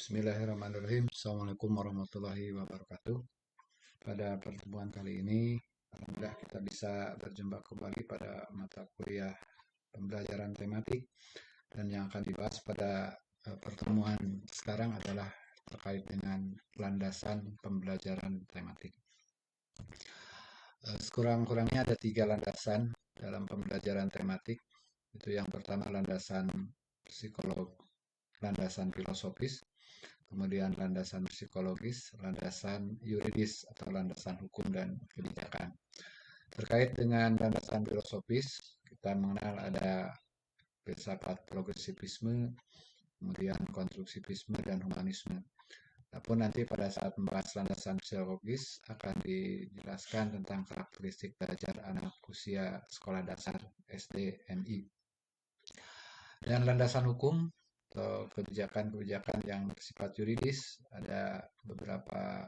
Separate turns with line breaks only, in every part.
Bismillahirrahmanirrahim. Assalamualaikum warahmatullahi wabarakatuh. Pada pertemuan kali ini, alhamdulillah kita bisa berjumpa kembali pada mata kuliah pembelajaran tematik, dan yang akan dibahas pada pertemuan sekarang adalah terkait dengan landasan pembelajaran tematik. Sekurang-kurangnya ada 3 landasan dalam pembelajaran tematik. Itu yang pertama landasan psikolog, landasan filosofis, kemudian landasan psikologis, landasan yuridis atau landasan hukum dan kebijakan. Terkait dengan landasan filosofis, kita mengenal ada filsafat progresivisme, kemudian konstruktivisme dan humanisme. Adapun nanti pada saat membahas landasan psikologis akan dijelaskan tentang karakteristik belajar anak usia sekolah dasar SD MI. Dan landasan hukum atau kebijakan-kebijakan yang bersifat yuridis, ada beberapa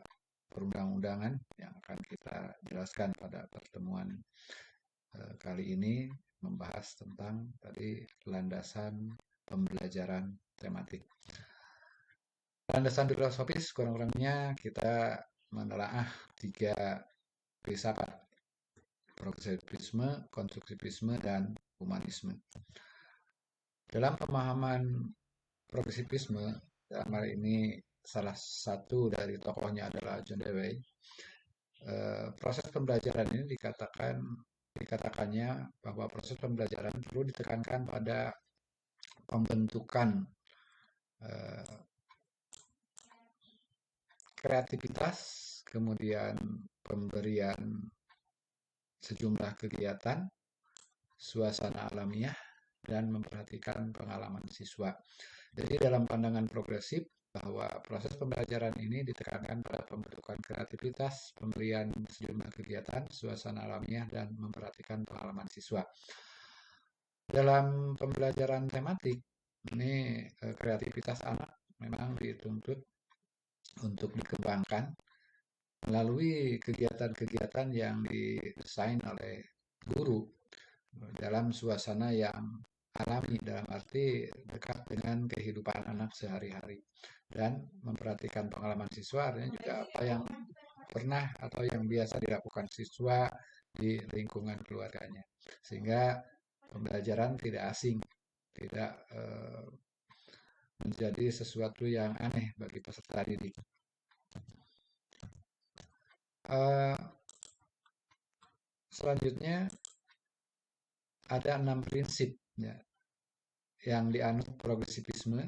perundang-undangan yang akan kita jelaskan pada pertemuan kali ini, membahas tentang tadi landasan pembelajaran tematik. Landasan filosofis kurang-kurangnya kita menelaah 3 filsafat: progresivisme, konstruktivisme, dan humanisme. Dalam pemahaman progresivisme, dalam hal ini salah satu dari tokohnya adalah John Dewey. Proses pembelajaran ini dikatakannya bahwa proses pembelajaran perlu ditekankan pada pembentukan kreativitas, kemudian pemberian sejumlah kegiatan, suasana alamiah, dan memperhatikan pengalaman siswa. Jadi dalam pandangan progresif, bahwa proses pembelajaran ini ditekankan pada pembentukan kreativitas, pemberian sejumlah kegiatan, suasana alamiah, dan memperhatikan pengalaman siswa. Dalam pembelajaran tematik, ini kreativitas anak memang dituntut untuk dikembangkan melalui kegiatan-kegiatan yang didesain oleh guru dalam suasana yang alami, dalam arti dekat dengan kehidupan anak sehari-hari, dan memperhatikan pengalaman siswa artinya juga apa yang pernah atau yang biasa dilakukan siswa di lingkungan keluarganya, sehingga pembelajaran tidak asing, tidak menjadi sesuatu yang aneh bagi peserta didik. Selanjutnya ada 6 prinsip ya, yang dianut progresivisme.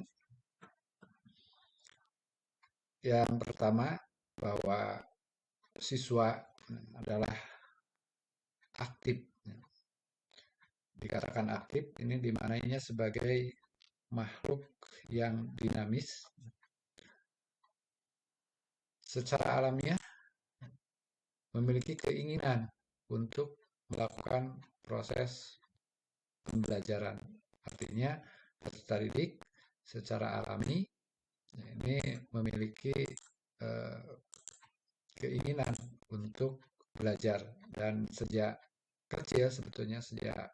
Yang pertama, bahwa siswa adalah aktif. Dikatakan aktif, ini dimaknainya sebagai makhluk yang dinamis. Secara alamiah memiliki keinginan untuk melakukan proses pembelajaran. Artinya peserta didik secara alami ini memiliki keinginan untuk belajar, dan sejak kecil sebetulnya sejak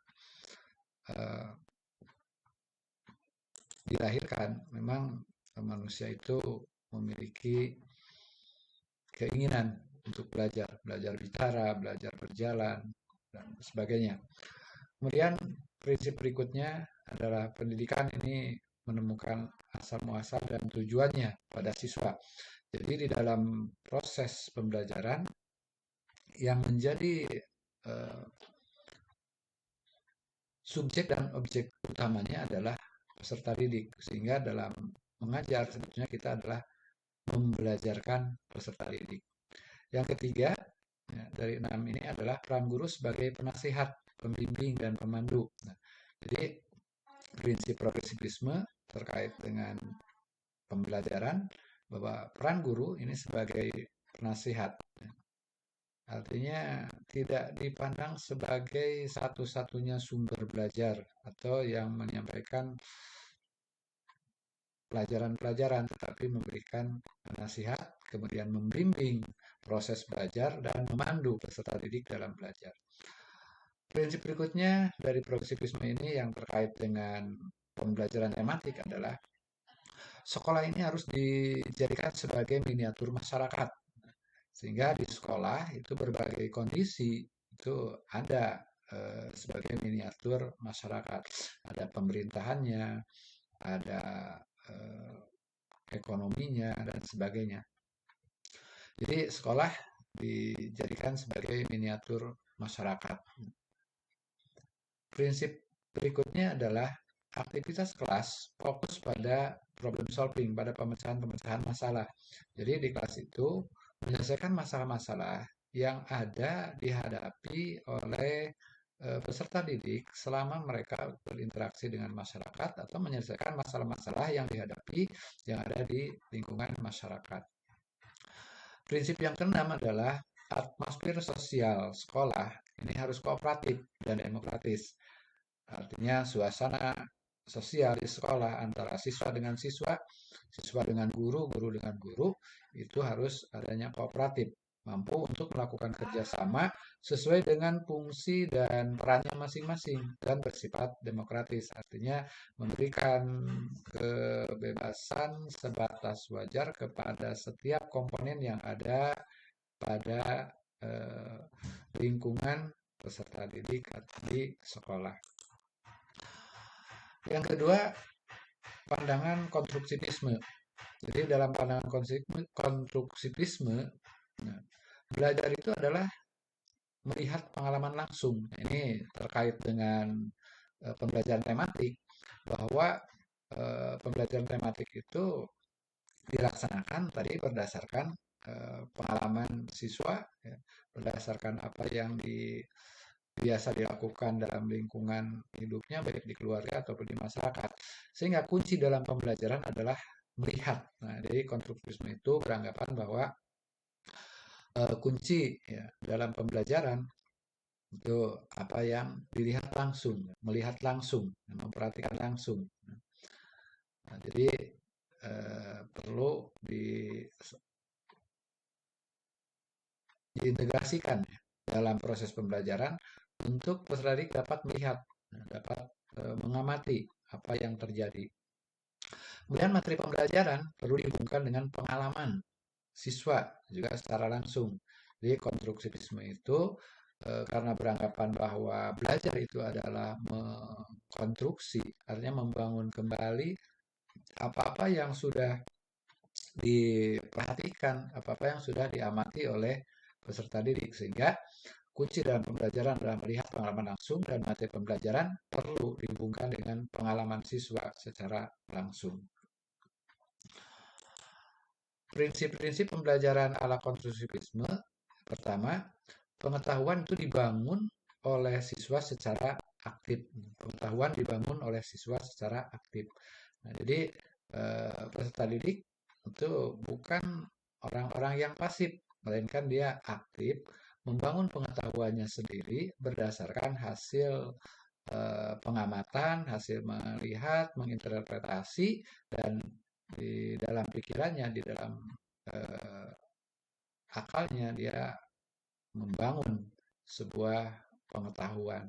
dilahirkan memang manusia itu memiliki keinginan untuk belajar bicara, belajar berjalan, dan sebagainya. Kemudian prinsip berikutnya adalah pendidikan ini menemukan asal muasal dan tujuannya pada siswa. Jadi di dalam proses pembelajaran yang menjadi subjek dan objek utamanya adalah peserta didik, sehingga dalam mengajar sebetulnya kita adalah membelajarkan peserta didik. Yang ketiga ya, dari 6 ini adalah peran guru sebagai penasihat, pembimbing, dan pemandu. Nah, jadi prinsip progresivisme terkait dengan pembelajaran bahwa peran guru ini sebagai penasihat. Artinya tidak dipandang sebagai satu-satunya sumber belajar atau yang menyampaikan pelajaran-pelajaran, tetapi memberikan nasihat, kemudian membimbing proses belajar, dan memandu peserta didik dalam belajar. Prinsip berikutnya dari progresivisme ini yang terkait dengan pembelajaran tematik adalah sekolah ini harus dijadikan sebagai miniatur masyarakat. Sehingga di sekolah itu berbagai kondisi itu ada sebagai miniatur masyarakat. Ada pemerintahannya, ada eh, ekonominya, dan sebagainya. Jadi sekolah dijadikan sebagai miniatur masyarakat. Prinsip berikutnya adalah aktivitas kelas fokus pada problem solving, pada pemecahan-pemecahan masalah. Jadi di kelas itu menyelesaikan masalah-masalah yang ada dihadapi oleh peserta didik selama mereka berinteraksi dengan masyarakat atau menyelesaikan masalah-masalah yang dihadapi yang ada di lingkungan masyarakat. Prinsip yang keenam adalah atmosfer sosial sekolah ini harus kooperatif dan demokratis. Artinya suasana sosial di sekolah antara siswa dengan siswa, siswa dengan guru, guru dengan guru, itu harus adanya kooperatif, mampu untuk melakukan kerjasama sesuai dengan fungsi dan perannya masing-masing dan bersifat demokratis. Artinya memberikan kebebasan sebatas wajar kepada setiap komponen yang ada pada eh, lingkungan peserta didik di sekolah. Yang kedua, pandangan konstruktivisme. Jadi dalam pandangan konstruktivisme, nah, belajar itu adalah melihat pengalaman langsung. Ini terkait dengan pembelajaran tematik, bahwa pembelajaran tematik itu dilaksanakan tadi berdasarkan pengalaman siswa, ya, berdasarkan apa yang biasa dilakukan dalam lingkungan hidupnya, baik di keluarga ataupun di masyarakat. Sehingga kunci dalam pembelajaran adalah melihat. Nah, jadi konstruktivisme itu beranggapan bahwa kunci ya, dalam pembelajaran itu apa yang dilihat langsung, melihat langsung, memperhatikan langsung. Nah, jadi perlu diintegrasikan ya, dalam proses pembelajaran untuk peserta didik dapat melihat, dapat mengamati apa yang terjadi. Kemudian materi pembelajaran perlu dihubungkan dengan pengalaman siswa juga secara langsung. Jadi konstruktivisme itu karena beranggapan bahwa belajar itu adalah mengkonstruksi, artinya membangun kembali apa-apa yang sudah diperhatikan, apa-apa yang sudah diamati oleh peserta didik, sehingga kunci dalam pembelajaran adalah melihat pengalaman langsung dan materi pembelajaran perlu dihubungkan dengan pengalaman siswa secara langsung. Prinsip-prinsip pembelajaran ala konstruktivisme, pertama, pengetahuan itu dibangun oleh siswa secara aktif. Pengetahuan dibangun oleh siswa secara aktif. Nah, jadi peserta didik itu bukan orang-orang yang pasif, melainkan dia aktif membangun pengetahuannya sendiri berdasarkan hasil pengamatan, hasil melihat, menginterpretasi, dan di dalam pikirannya, di dalam eh, akalnya dia membangun sebuah pengetahuan.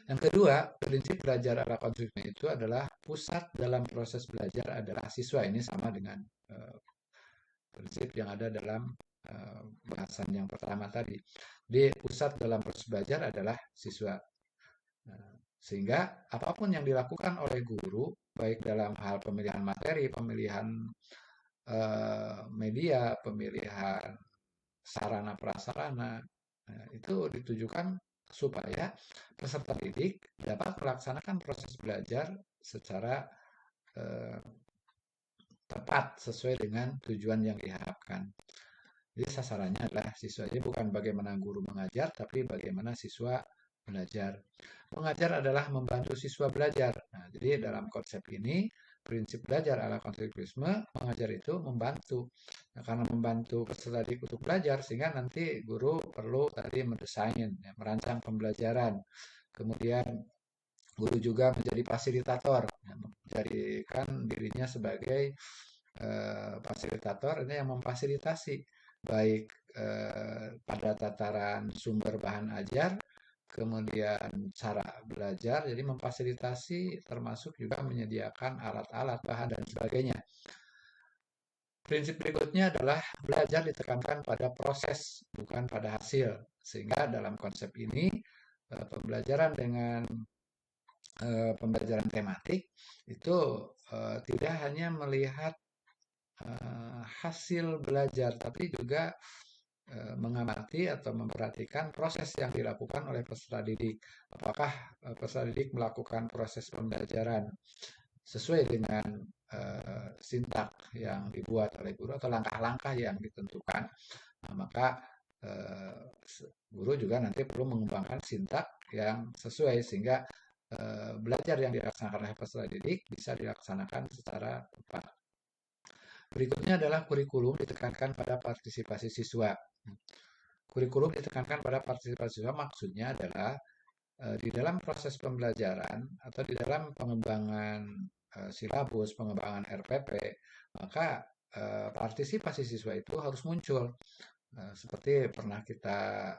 Yang kedua, prinsip belajar ala konstruktif itu adalah pusat dalam proses belajar adalah siswa. Ini sama dengan prinsip yang ada dalam bahasan yang pertama tadi. Di pusat dalam proses belajar adalah siswa. Sehingga apapun yang dilakukan oleh guru, baik dalam hal pemilihan materi, pemilihan media, pemilihan sarana prasarana, itu ditujukan supaya peserta didik dapat melaksanakan proses belajar secara eh, tepat sesuai dengan tujuan yang diharapkan. Jadi sasarannya adalah siswa. Jadi bukan bagaimana guru mengajar, tapi bagaimana siswa belajar. Mengajar adalah membantu siswa belajar. Nah, jadi dalam konsep ini, prinsip belajar ala konstruktivisme, mengajar itu membantu. Nah, karena membantu peserta didik untuk belajar, sehingga nanti guru perlu tadi mendesain, ya, merancang pembelajaran. Kemudian guru juga menjadi fasilitator, ya, menjadikan dirinya sebagai fasilitator ini yang memfasilitasi baik pada tataran sumber bahan ajar, kemudian cara belajar, jadi memfasilitasi termasuk juga menyediakan alat-alat, bahan, dan sebagainya. Prinsip berikutnya adalah belajar ditekankan pada proses, bukan pada hasil. Sehingga dalam konsep ini, pembelajaran dengan pembelajaran tematik itu tidak hanya melihat hasil belajar, tapi juga mengamati atau memperhatikan proses yang dilakukan oleh peserta didik. Apakah peserta didik melakukan proses pembelajaran sesuai dengan sintak yang dibuat oleh guru atau langkah-langkah yang ditentukan. Nah, maka eh, guru juga nanti perlu mengembangkan sintak yang sesuai sehingga belajar yang dilaksanakan oleh peserta didik bisa dilaksanakan secara tepat. Berikutnya adalah kurikulum ditekankan pada partisipasi siswa. Kurikulum ditekankan pada partisipasi siswa maksudnya adalah di dalam proses pembelajaran atau di dalam pengembangan silabus, pengembangan RPP, maka partisipasi siswa itu harus muncul. Seperti pernah kita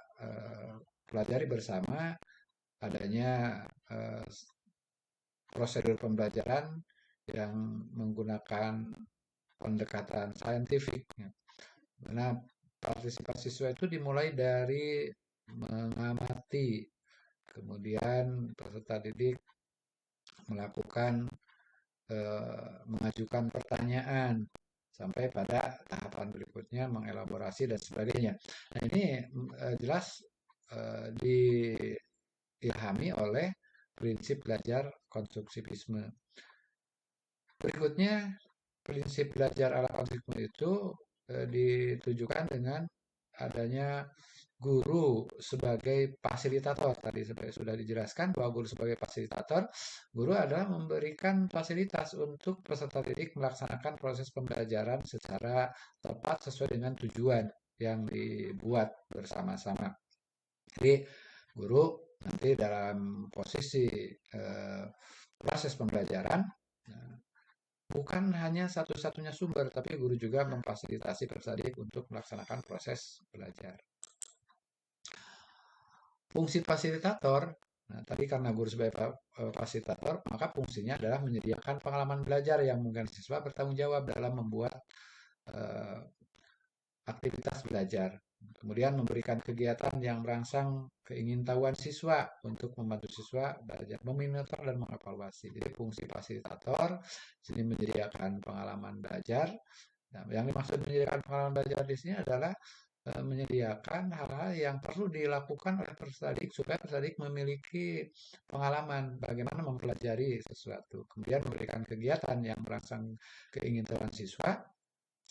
pelajari bersama adanya prosedur pembelajaran yang menggunakan pendekatan saintifik. Nah, partisipasi siswa itu dimulai dari mengamati, kemudian peserta didik melakukan mengajukan pertanyaan sampai pada tahapan berikutnya mengelaborasi dan sebagainya. Nah, ini jelas diilhami oleh prinsip belajar konstruktivisme. Berikutnya, prinsip belajar ala konstruktivisme itu ditujukan dengan adanya guru sebagai fasilitator. Tadi sudah dijelaskan bahwa guru sebagai fasilitator, guru adalah memberikan fasilitas untuk peserta didik melaksanakan proses pembelajaran secara tepat sesuai dengan tujuan yang dibuat bersama-sama. Jadi, guru nanti dalam posisi proses pembelajaran, bukan hanya satu-satunya sumber, tapi guru juga memfasilitasi peserta didik untuk melaksanakan proses belajar. Fungsi fasilitator, nah tadi karena guru sebagai fasilitator, maka fungsinya adalah menyediakan pengalaman belajar yang mungkin siswa bertanggung jawab dalam membuat aktivitas belajar. Kemudian memberikan kegiatan yang merangsang keingintahuan siswa untuk membantu siswa belajar, memonitor dan mengevaluasi. Jadi fungsi fasilitator sini menyediakan pengalaman belajar. Nah, yang dimaksud menyediakan pengalaman belajar di sini adalah menyediakan hal-hal yang perlu dilakukan oleh peserta didik supaya peserta didik memiliki pengalaman bagaimana mempelajari sesuatu. Kemudian memberikan kegiatan yang merangsang keingintahuan siswa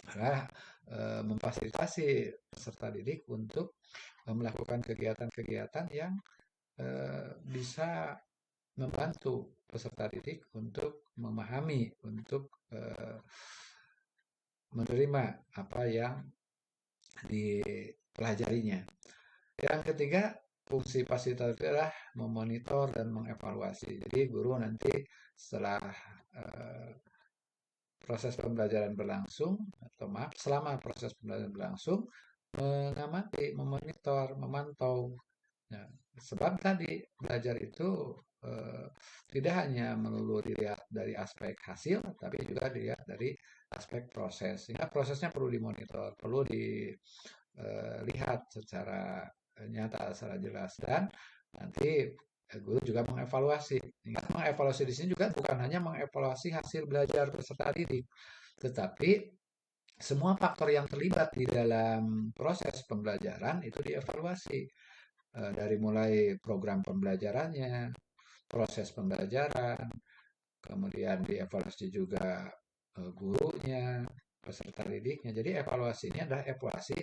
adalah memfasilitasi peserta didik untuk melakukan kegiatan-kegiatan yang bisa membantu peserta didik untuk memahami, untuk menerima apa yang dipelajarinya. Yang ketiga, fungsi fasilitator adalah memonitor dan mengevaluasi. Jadi guru nanti setelah proses pembelajaran berlangsung, atau maaf, selama proses pembelajaran berlangsung, mengamati, memonitor, memantau. Nah, sebab tadi belajar itu tidak hanya melulu dilihat dari aspek hasil, tapi juga dilihat dari aspek proses. Sehingga prosesnya perlu dimonitor, perlu dilihat secara nyata, secara jelas, dan nanti guru juga mengevaluasi. Ingat, mengevaluasi di sini juga bukan hanya mengevaluasi hasil belajar peserta didik, tetapi semua faktor yang terlibat di dalam proses pembelajaran itu dievaluasi. Dari mulai program pembelajarannya, proses pembelajaran, kemudian dievaluasi juga gurunya, peserta didiknya. Jadi evaluasi ini adalah evaluasi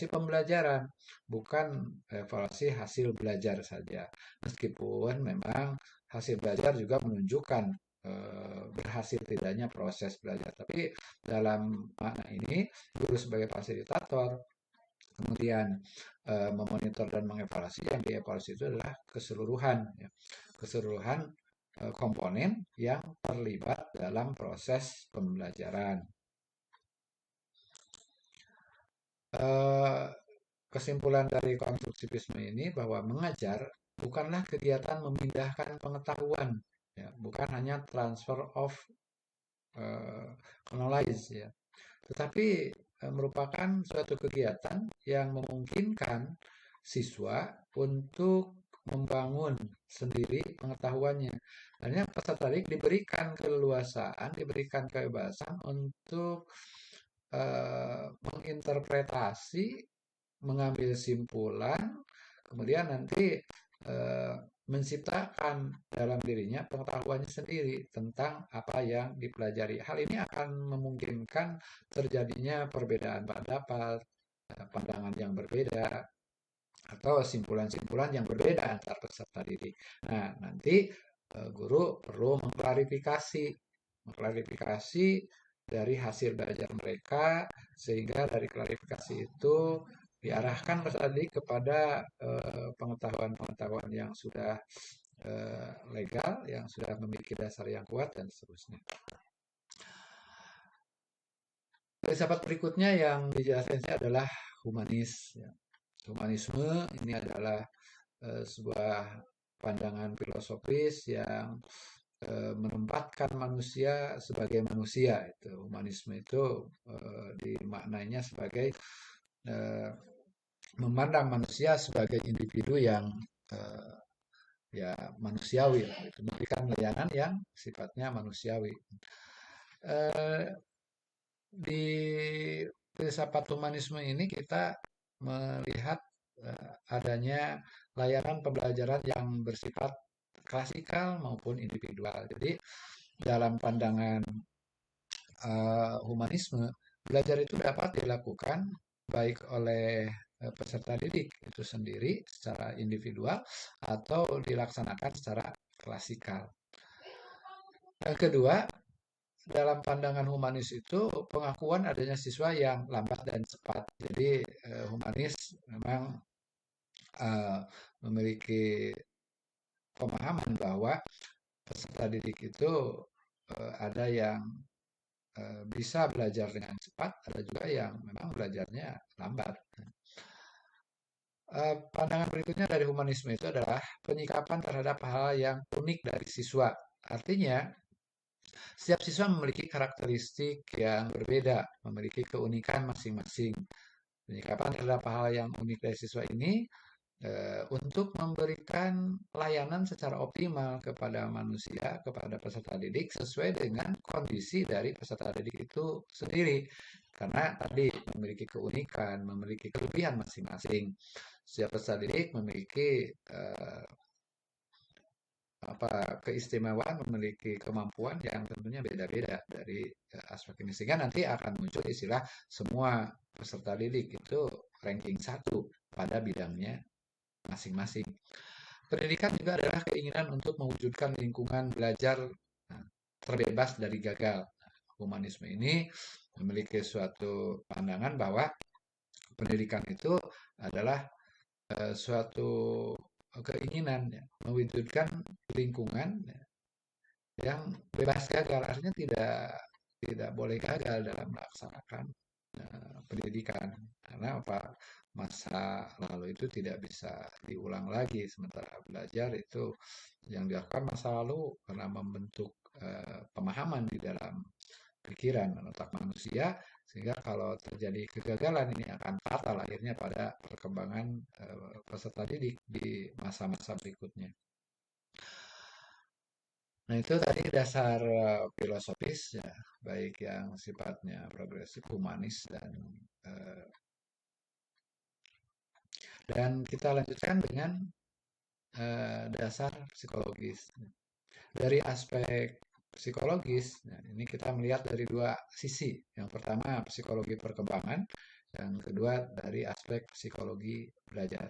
pembelajaran, bukan evaluasi hasil belajar saja. Meskipun memang hasil belajar juga menunjukkan berhasil tidaknya proses belajar. Tapi dalam makna ini, guru sebagai fasilitator, kemudian memonitor dan mengevaluasi, yang dievaluasi itu adalah keseluruhan, ya. Keseluruhan komponen yang terlibat dalam proses pembelajaran. kesimpulan dari konstruktivisme ini bahwa mengajar bukanlah kegiatan memindahkan pengetahuan, ya, bukan hanya transfer of knowledge, ya, tetapi merupakan suatu kegiatan yang memungkinkan siswa untuk membangun sendiri pengetahuannya. Hanya peserta didik diberikan keleluasaan, diberikan kebebasan untuk menginterpretasi, mengambil simpulan, kemudian nanti eh, menciptakan dalam dirinya pengetahuannya sendiri tentang apa yang dipelajari. Hal ini akan memungkinkan terjadinya perbedaan pendapat, pandangan yang berbeda, atau simpulan-simpulan yang berbeda antar peserta didik. Nah, nanti guru perlu mengklarifikasi dari hasil belajar mereka, sehingga dari klarifikasi itu diarahkan peserta didik kepada pengetahuan-pengetahuan yang sudah legal, yang sudah memiliki dasar yang kuat, dan seterusnya. Filsafat berikutnya yang dijelaskan adalah humanis. Ya. Humanisme ini adalah sebuah pandangan filosofis yang menempatkan manusia sebagai manusia. Itu humanisme itu dimaknainya sebagai eh, memandang manusia sebagai individu yang eh, ya manusiawi, itu memberikan layanan yang sifatnya manusiawi. Eh, di filsafat humanisme ini kita melihat adanya layanan pembelajaran yang bersifat klasikal maupun individual. Jadi dalam pandangan humanisme, belajar itu dapat dilakukan baik oleh peserta didik itu sendiri secara individual atau dilaksanakan secara klasikal. Yang kedua, dalam pandangan humanis itu pengakuan adanya siswa yang lambat dan cepat. Jadi humanis memang uh, memiliki pemahaman bahwa peserta didik itu ada yang bisa belajar dengan cepat, ada juga yang memang belajarnya lambat. Pandangan berikutnya dari humanisme itu adalah penyikapan terhadap hal yang unik dari siswa. Artinya, setiap siswa memiliki karakteristik yang berbeda, memiliki keunikan masing-masing. Penyikapan terhadap hal yang unik dari siswa ini untuk memberikan layanan secara optimal kepada manusia, kepada peserta didik sesuai dengan kondisi dari peserta didik itu sendiri. Karena tadi memiliki keunikan, memiliki kelebihan masing-masing. Setiap peserta didik memiliki keistimewaan, memiliki kemampuan yang tentunya beda-beda dari aspek ini. Sehingga nanti akan muncul istilah semua peserta didik itu ranking 1 pada bidangnya masing-masing. Pendidikan juga adalah keinginan untuk mewujudkan lingkungan belajar terbebas dari gagal. Humanisme ini memiliki suatu pandangan bahwa pendidikan itu adalah suatu keinginan, ya, mewujudkan lingkungan, ya, yang bebas gagal. Artinya tidak boleh gagal dalam melaksanakan pendidikan, karena apa, masa lalu itu tidak bisa diulang lagi, sementara belajar itu yang dilakukan masa lalu karena membentuk pemahaman di dalam pikiran dan otak manusia, sehingga kalau terjadi kegagalan ini akan fatal akhirnya pada perkembangan peserta didik di masa-masa berikutnya. Nah, itu tadi dasar filosofis, ya, baik yang sifatnya progresif, humanis, eh, dan kita lanjutkan dengan dasar psikologis. Dari aspek psikologis, nah ini kita melihat dari dua sisi. Yang pertama psikologi perkembangan, yang kedua dari aspek psikologi belajar.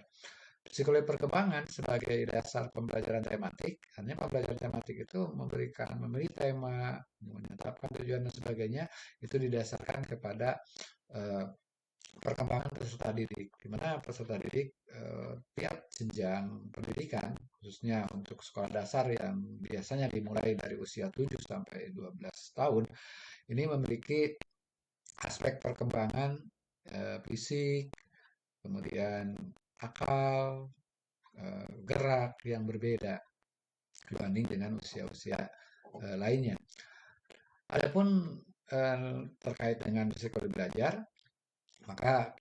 Psikologi perkembangan sebagai dasar pembelajaran tematik, hanya pembelajaran tematik itu memiliki tema, menetapkan tujuan dan sebagainya, itu didasarkan kepada eh, perkembangan peserta didik, di mana peserta didik tiap jenjang pendidikan, khususnya untuk sekolah dasar yang biasanya dimulai dari usia 7 sampai 12 tahun, ini memiliki aspek perkembangan fisik, kemudian akal, gerak yang berbeda dibanding dengan usia-usia lainnya. Adapun terkait dengan psikologi belajar, maka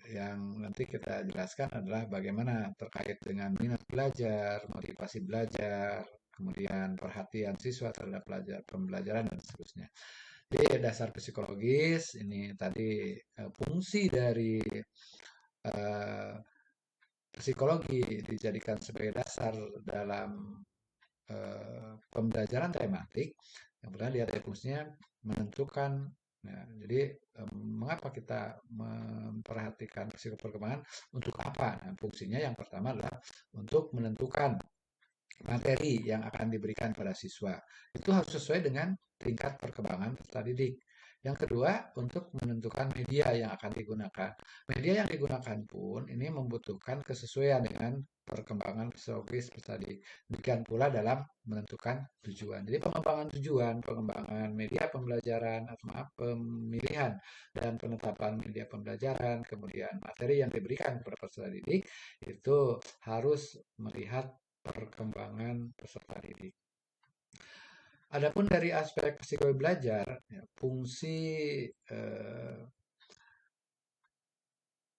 yang nanti kita jelaskan adalah bagaimana terkait dengan minat belajar, motivasi belajar, kemudian perhatian siswa terhadap pembelajaran dan seterusnya. Jadi dasar psikologis ini tadi fungsi dari eh, psikologi dijadikan sebagai dasar dalam pembelajaran tematik. Yang pertama dia ada fungsinya menentukan. Nah, jadi mengapa kita memperhatikan psikoperkembangan untuk apa? Nah, fungsinya yang pertama adalah untuk menentukan materi yang akan diberikan pada siswa. Itu harus sesuai dengan tingkat perkembangan peserta didik. Yang kedua, untuk menentukan media yang akan digunakan. Media yang digunakan pun ini membutuhkan kesesuaian dengan perkembangan psikologis peserta didik. Demikian pula dalam menentukan tujuan. Jadi pengembangan tujuan, pengembangan media pembelajaran, atau maaf, pemilihan dan penetapan media pembelajaran, kemudian materi yang diberikan kepada peserta didik, itu harus melihat perkembangan peserta didik. Adapun dari aspek psikologi belajar, ya, fungsi eh,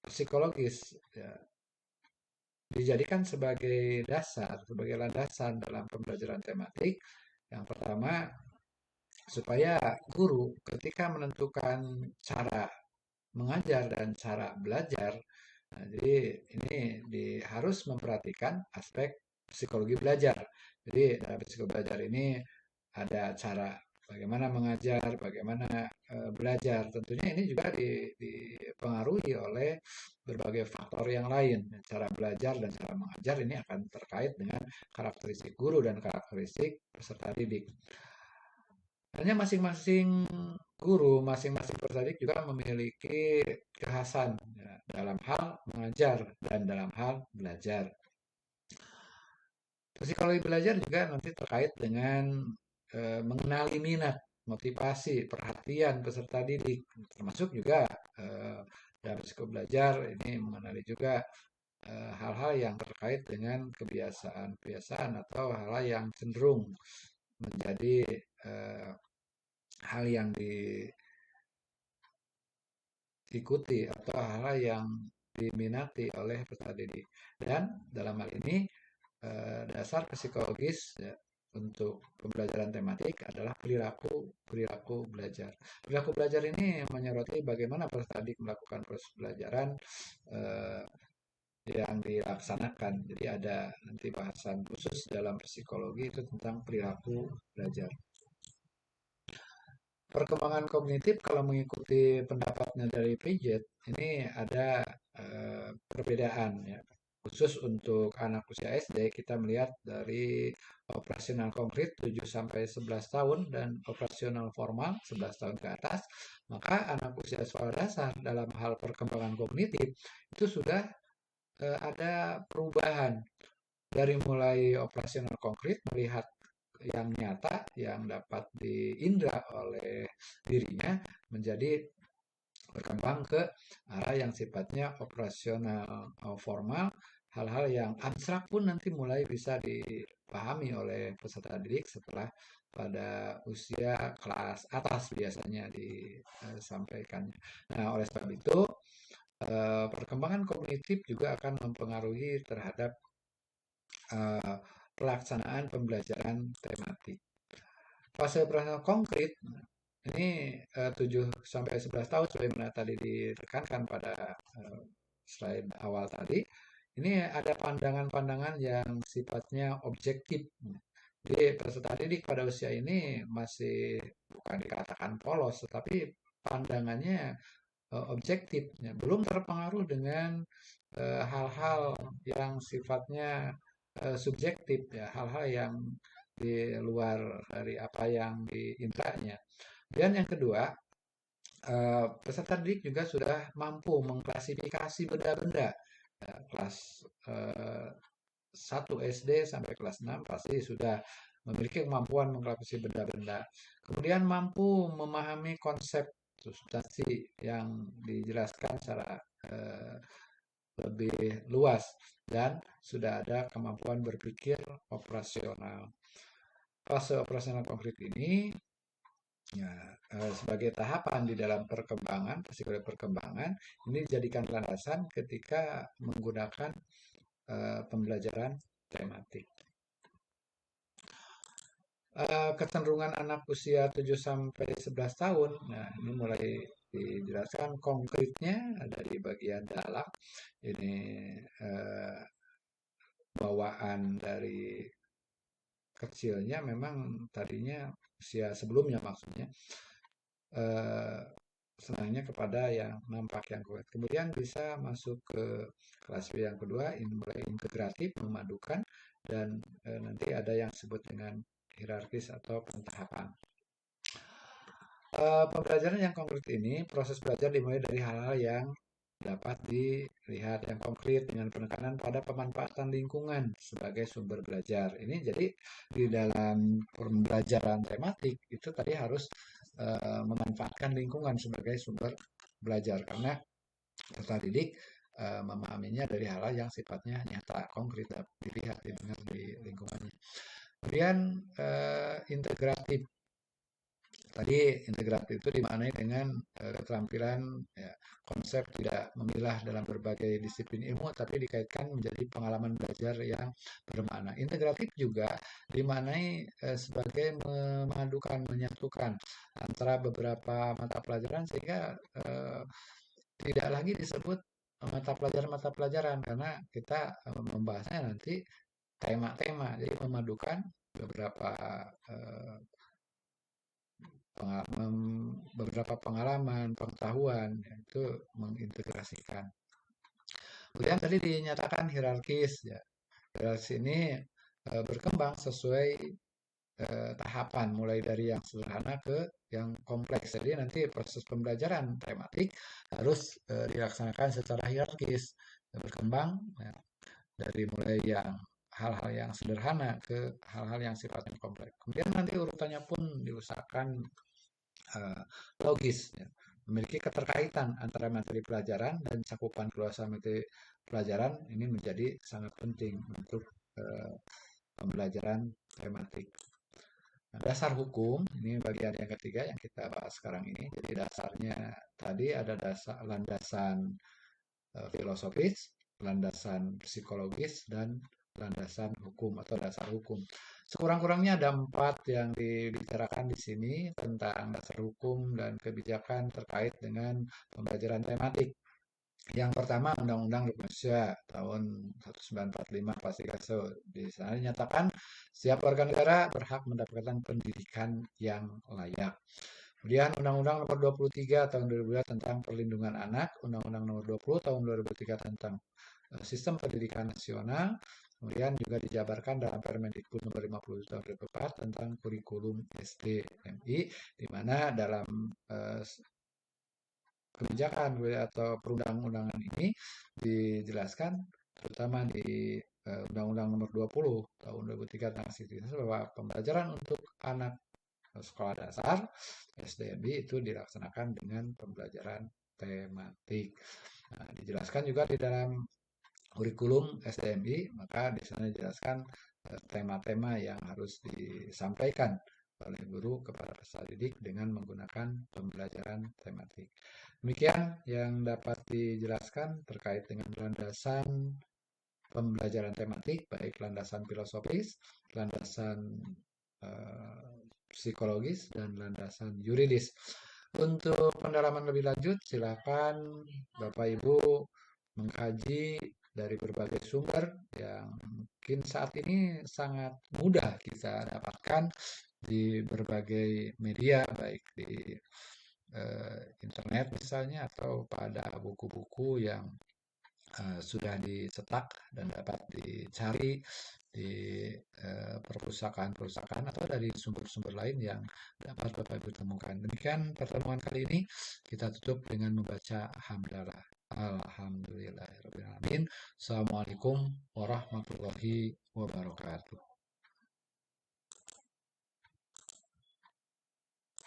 psikologis ya, dijadikan sebagai dasar, sebagai landasan dalam pembelajaran tematik. Yang pertama, supaya guru ketika menentukan cara mengajar dan cara belajar, nah, jadi ini harus memperhatikan aspek psikologi belajar. Jadi dalam psikologi belajar ini ada cara bagaimana mengajar, bagaimana belajar. Tentunya ini juga dipengaruhi oleh berbagai faktor yang lain. Cara belajar dan cara mengajar ini akan terkait dengan karakteristik guru dan karakteristik peserta didik. Hanya masing-masing guru, masing-masing peserta didik juga memiliki kekhasan ya, dalam hal mengajar dan dalam hal belajar. Psikologi belajar juga nanti terkait dengan mengenali minat, motivasi, perhatian peserta didik, termasuk juga dalam psikologi belajar ini mengenali juga hal-hal yang terkait dengan kebiasaan-kebiasaan atau hal-hal yang cenderung menjadi eh, hal yang diikuti atau hal-hal yang diminati oleh peserta didik. Dan dalam hal ini dasar psikologis ya, untuk pembelajaran tematik adalah perilaku perilaku belajar. Perilaku belajar ini menyoroti bagaimana peserta didik melakukan proses pembelajaran eh, yang dilaksanakan. Jadi ada nanti bahasan khusus dalam psikologi itu tentang perilaku belajar. Perkembangan kognitif kalau mengikuti pendapatnya dari Piaget ini ada perbedaan ya. Khusus untuk anak usia SD kita melihat dari operasional konkret 7 sampai 11 tahun dan operasional formal 11 tahun ke atas, maka anak usia sekolah dasar dalam hal perkembangan kognitif itu sudah ada perubahan dari mulai operasional konkret melihat yang nyata yang dapat diindra oleh dirinya menjadi berkembang ke arah yang sifatnya operasional formal, hal-hal yang abstrak pun nanti mulai bisa dipahami oleh peserta didik setelah pada usia kelas atas biasanya disampaikannya. Nah, oleh sebab itu perkembangan kognitif juga akan mempengaruhi terhadap eh, pelaksanaan pembelajaran tematik. Fase operasional konkret ini 7 sampai 11 tahun sebagaimana tadi ditekankan pada eh, slide awal tadi. Ini ada pandangan-pandangan yang sifatnya objektif. Jadi peserta didik pada usia ini masih bukan dikatakan polos, tetapi pandangannya objektif, ya. Belum terpengaruh dengan hal-hal yang sifatnya subjektif, ya, hal-hal yang di luar dari apa yang diindranya. Dan yang kedua, peserta didik juga sudah mampu mengklasifikasi benda-benda. Ya, kelas 1 SD sampai kelas 6 pasti sudah memiliki kemampuan mengklasifikasi benda-benda. Kemudian mampu memahami konsep substansi yang dijelaskan secara lebih luas dan sudah ada kemampuan berpikir operasional. Fase operasional konkret ini ya, sebagai tahapan di dalam perkembangan, psikologi perkembangan, ini dijadikan landasan ketika menggunakan pembelajaran tematik. Kecenderungan anak usia 7 sampai 11 tahun. Nah, ini mulai dijelaskan konkretnya dari bagian dalam. Ini bawaan dari kecilnya memang tadinya usia sebelumnya maksudnya eh, senangnya kepada yang nampak yang kuat. Kemudian bisa masuk ke kelas B yang kedua, ini mulai integratif, memadukan, dan nanti ada yang disebut dengan hierarkis atau pentahapan. Pembelajaran yang konkret ini, proses belajar dimulai dari hal-hal yang dapat dilihat yang konkret dengan penekanan pada pemanfaatan lingkungan sebagai sumber belajar. Ini jadi di dalam pembelajaran tematik itu tadi harus memanfaatkan lingkungan sebagai sumber belajar karena peserta didik memahaminya dari hal-hal yang sifatnya nyata, konkret, dilihat, didengar di lingkungannya. Kemudian integratif. Tadi integratif itu dimaknai dengan keterampilan ya, konsep tidak memilah dalam berbagai disiplin ilmu, tapi dikaitkan menjadi pengalaman belajar yang bermakna. Integratif juga dimaknai sebagai memadukan, menyatukan antara beberapa mata pelajaran sehingga tidak lagi disebut mata pelajaran karena kita membahasnya nanti tema-tema, jadi memadukan beberapa eh, beberapa pengalaman, pengetahuan, itu mengintegrasikan. Kemudian tadi dinyatakan hierarkis, ya. Hierarkis ini berkembang sesuai tahapan, mulai dari yang sederhana ke yang kompleks. Jadi nanti proses pembelajaran tematik harus dilaksanakan secara hierarkis, berkembang ya, dari mulai yang hal-hal yang sederhana ke hal-hal yang sifatnya kompleks. Kemudian nanti urutannya pun diusahakan logis, ya. Memiliki keterkaitan antara materi pelajaran dan cakupan keluasan materi pelajaran ini menjadi sangat penting untuk pembelajaran tematik. Nah, dasar hukum ini bagian yang ketiga yang kita bahas sekarang ini. Jadi dasarnya tadi ada dasar landasan filosofis, landasan psikologis, dan landasan hukum atau dasar hukum. Sekurang-kurangnya ada 4 yang dibicarakan di sini tentang dasar hukum dan kebijakan terkait dengan pembelajaran tematik. Yang pertama Undang-Undang Indonesia tahun 1945 pasti di sana dinyatakan setiap warga negara berhak mendapatkan pendidikan yang layak. Kemudian Undang-Undang Nomor 23 tahun 2002 tentang Perlindungan Anak, Undang-Undang Nomor 20 tahun 2003 tentang Sistem Pendidikan Nasional, kemudian juga dijabarkan dalam Permendikbud Nomor 50 tahun 2004 tentang kurikulum SDMI, di mana dalam kebijakan atau perundang-undangan ini dijelaskan terutama di Undang-Undang Nomor 20 tahun 2003 tentang sistem bahwa pembelajaran untuk anak sekolah dasar SDMI itu dilaksanakan dengan pembelajaran tematik. Nah, dijelaskan juga di dalam kurikulum SDMI, maka di sana dijelaskan tema-tema yang harus disampaikan oleh guru kepada peserta didik dengan menggunakan pembelajaran tematik. Demikian yang dapat dijelaskan terkait dengan landasan pembelajaran tematik, baik landasan filosofis, landasan psikologis, dan landasan yuridis. Untuk pendalaman lebih lanjut, silakan Bapak Ibu mengkaji dari berbagai sumber yang mungkin saat ini sangat mudah kita dapatkan di berbagai media, baik di internet misalnya atau pada buku-buku yang sudah dicetak dan dapat dicari di perpustakaan-perpustakaan atau dari sumber-sumber lain yang dapat Bapak Ibu temukan. Demikian pertemuan kali ini kita tutup dengan membaca hamdalah. Alhamdulillahirrahmanirrahim. Assalamualaikum warahmatullahi wabarakatuh.